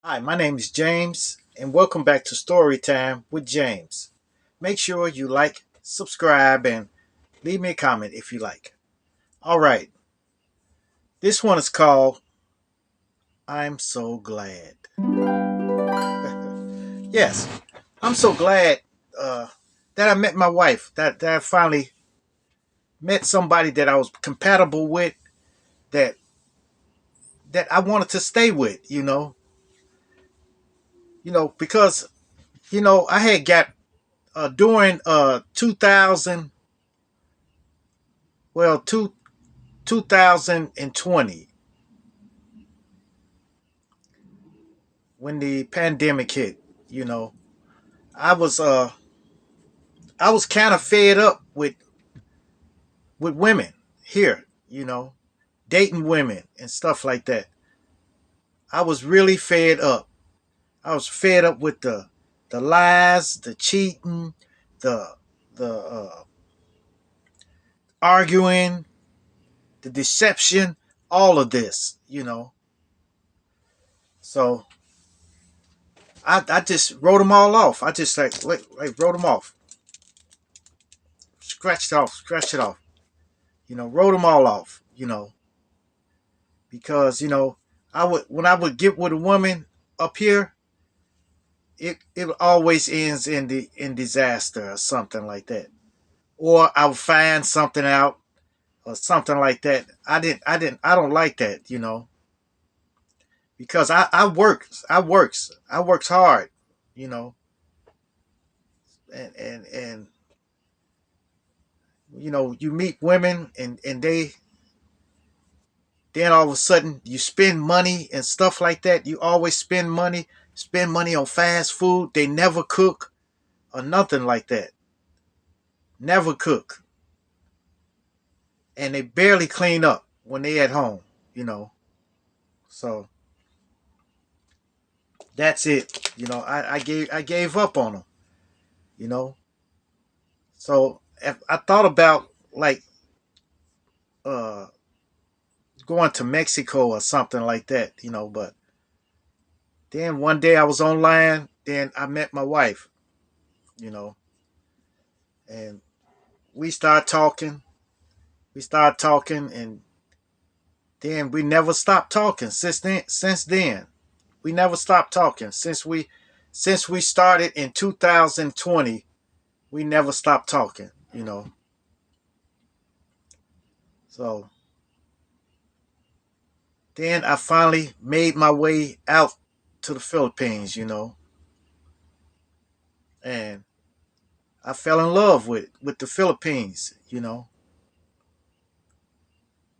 Hi, my name is James, and welcome back to Storytime with James. Make sure you like, subscribe, and leave me a comment if you like. All right, this one is called I'm So Glad. Yes, I'm so glad that I met my wife, that I finally met somebody that I was compatible with, that that I wanted to stay with, because I had got during 2000, well, 2020, when the pandemic hit, you know, I was uh I was kind of fed up with women here, dating women and stuff like that. I was really fed up. I was fed up with the lies, the cheating, the the arguing, the deception, all of this, So I just wrote them all off. I just wrote them off, scratched it off, wrote them all off, because I would when I would get with a woman up here, it always ends in disaster or something like that, or I would find something out or something like that. I don't like that, because I works hard, you know, and you meet women and they then all of a sudden you spend money and stuff like that. You always spend money on fast food. They never cook or nothing like that. Never cook. And they barely clean up when they at home, you know. So that's it. I gave up on them, you know. So if I thought about like uh going to Mexico or something like that, but then one day I was online, then I met my wife, you know, and we started talking. We started talking, and then we never stopped talking since then. We never stopped talking since we started in 2020. We never stopped talking, So then I finally made my way out to the Philippines, and I fell in love with the Philippines.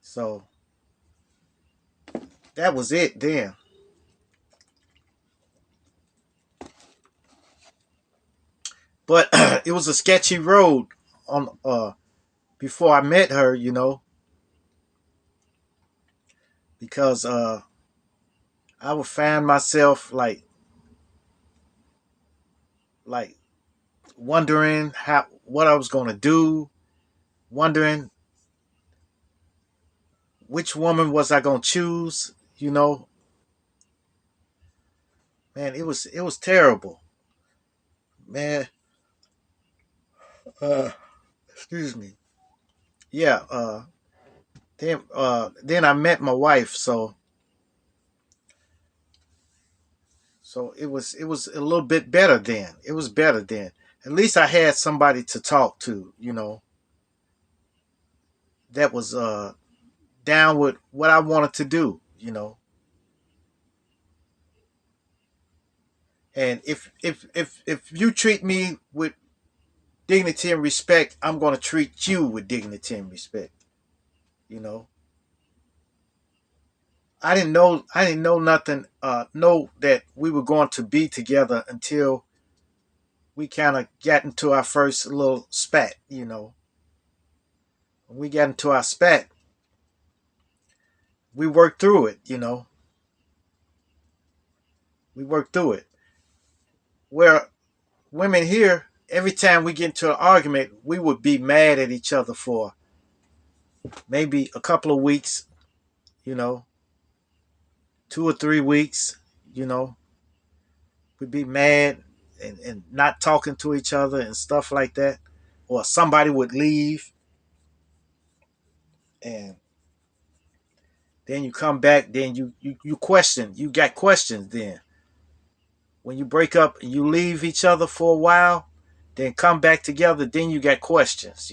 So that was it then. But it was a sketchy road on before I met her, because I would find myself like wondering how what I was gonna do, wondering which woman was I gonna choose. Man, it was terrible, man. Uh, Excuse me. Yeah. Then I met my wife, so it was a little bit better then. It was better then. At least I had somebody to talk to, that was down with what I wanted to do. And if you treat me with dignity and respect, I'm going to treat you with dignity and respect. You know, I didn't know nothing. Know that we were going to be together until we kind of got into our first little spat. When we got into our spat, we worked through it. We worked through it. Where women here, every time we get into an argument, we would be mad at each other for maybe a couple of weeks. You know, 2 or 3 weeks. You know, We'd be mad and not talking to each other and stuff like that. Or somebody would leave and then you come back, then you question. You got questions then. When you break up and you leave each other for a while, then come back together, then you got questions.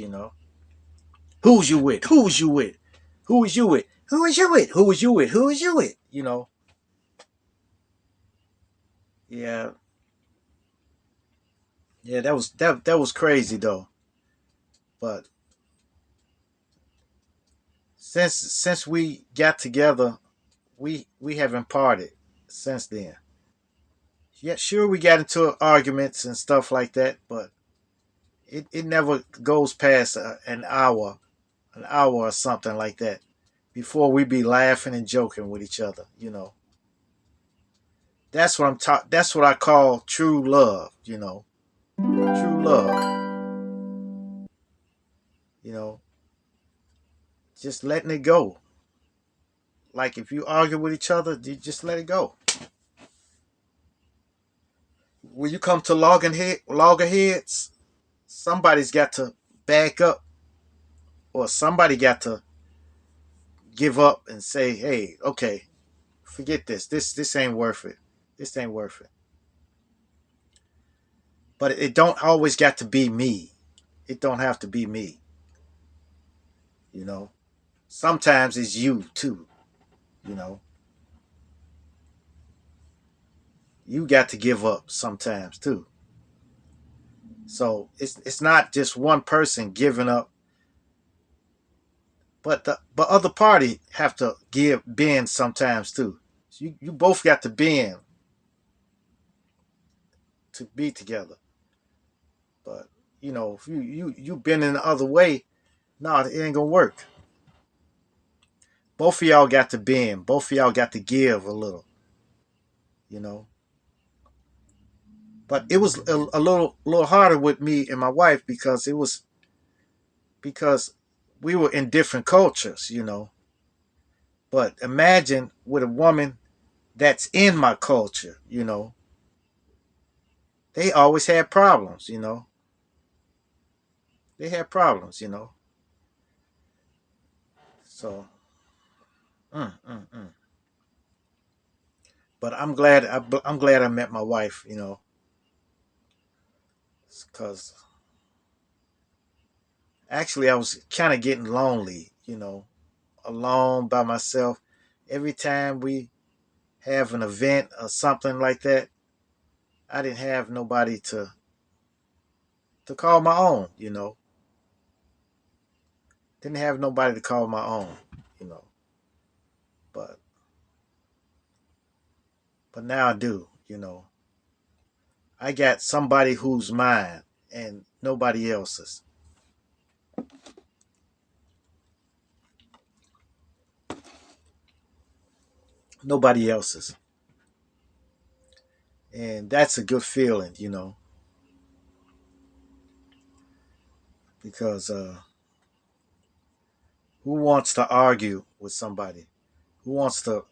Who's you with? Who's you with? Who is you with? Who is you with? Who is you with? Who is you with? Yeah, yeah, that was crazy though. But since we got together, we haven't parted since then. Yeah, sure we got into arguments and stuff like that, but it never goes past an hour or something like that before we be laughing and joking with each other. That's what I call true love. True love. You know, just letting it go. Like if you argue with each other, you just let it go. When you come to loggerheads, somebody's got to back up, or somebody got to give up and say, "Hey, okay, forget this. This ain't worth it. This ain't worth it." But it don't always got to be me. It don't have to be me. You know. Sometimes it's you too. You know. You got to give up sometimes too. So it's not just one person giving up, but the other party have to give bend sometimes too. So you both got to bend to be together. But if you bend in the other way, no, it ain't gonna work. Both of y'all got to bend. Both of y'all got to give a little. You know. But it was a little harder with me and my wife because we were in different cultures. But imagine with a woman that's in my culture. They always had problems. They had problems. So, mm, mm, mm. But I'm glad I met my wife. Because actually I was kind of getting lonely. Alone by myself. Every time we have an event or something like that, I didn't have nobody to call my own. Didn't have nobody to call my own. But now I do. I got somebody who's mine and nobody else's. Nobody else's. And that's a good feeling, because who wants to argue with somebody? Who wants to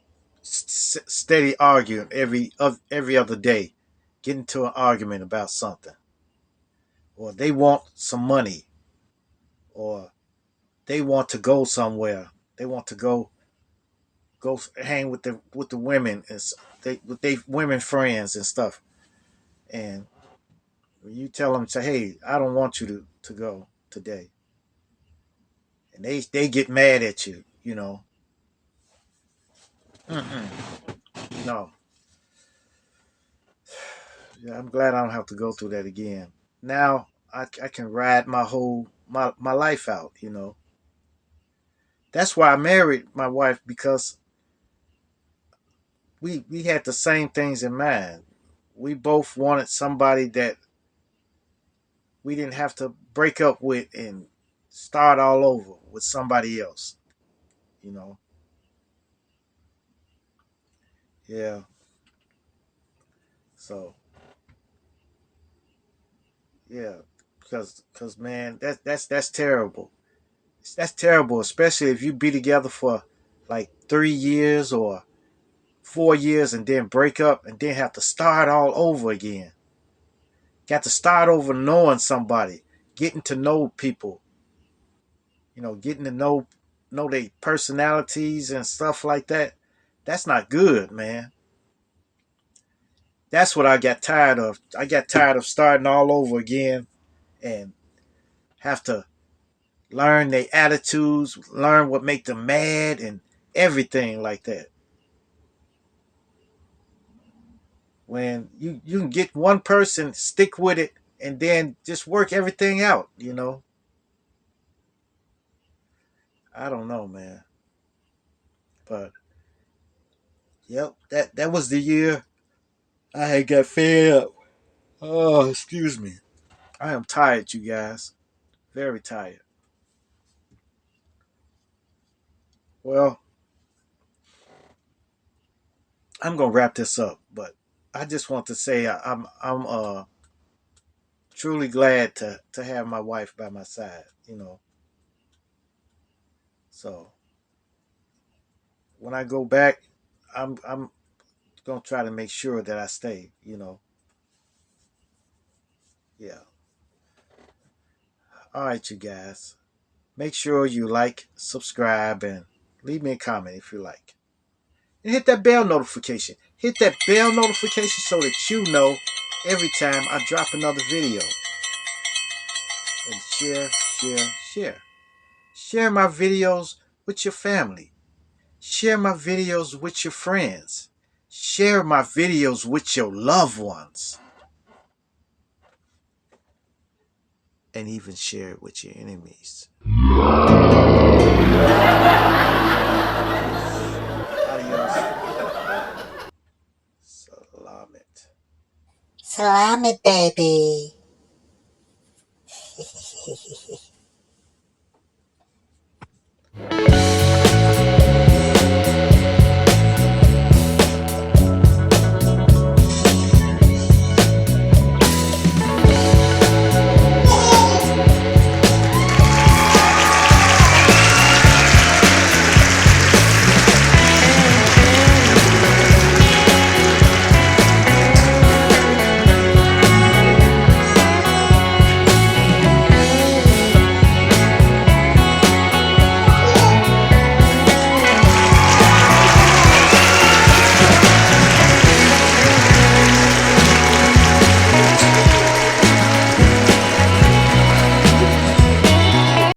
steady argue every other day, get into an argument about something, or they want some money, or they want to go somewhere. They want to go hang with the women and with they women friends and stuff. And when you tell them, say, "Hey, I don't want you to go today," and they get mad at you. Mm-mm. No, yeah, I'm glad I don't have to go through that again. Now I can ride my life out. That's why I married my wife, because we had the same things in mind. We both wanted somebody that we didn't have to break up with and start all over with somebody else. You know, yeah. So yeah, because man, that's terrible. That's terrible, especially if you be together for like 3 years or 4 years and then break up and then have to start all over again. Got to start over knowing somebody, getting to know people, getting to know their personalities and stuff like that. That's not good, man. That's what I got tired of. I got tired of starting all over again and have to learn their attitudes, learn what make them mad and everything like that. When you can get one person, stick with it, and then just work everything out. I don't know, man. But yep, that was the year I had got fed up. Oh, excuse me. I am tired, you guys. Very tired. Well, I'm gonna wrap this up, but I just want to say I'm truly glad to have my wife by my side. So when I go back, I'm gonna try to make sure that I stay. Yeah. All right, you guys. Make sure you like, subscribe, and leave me a comment if you like. And hit that bell notification. Hit that bell notification so that you know every time I drop another video. And share, share, share. Share my videos with your family. Share my videos with your friends. Share my videos with your loved ones. And even share it with your enemies. Adios. Salamat. Salami, baby.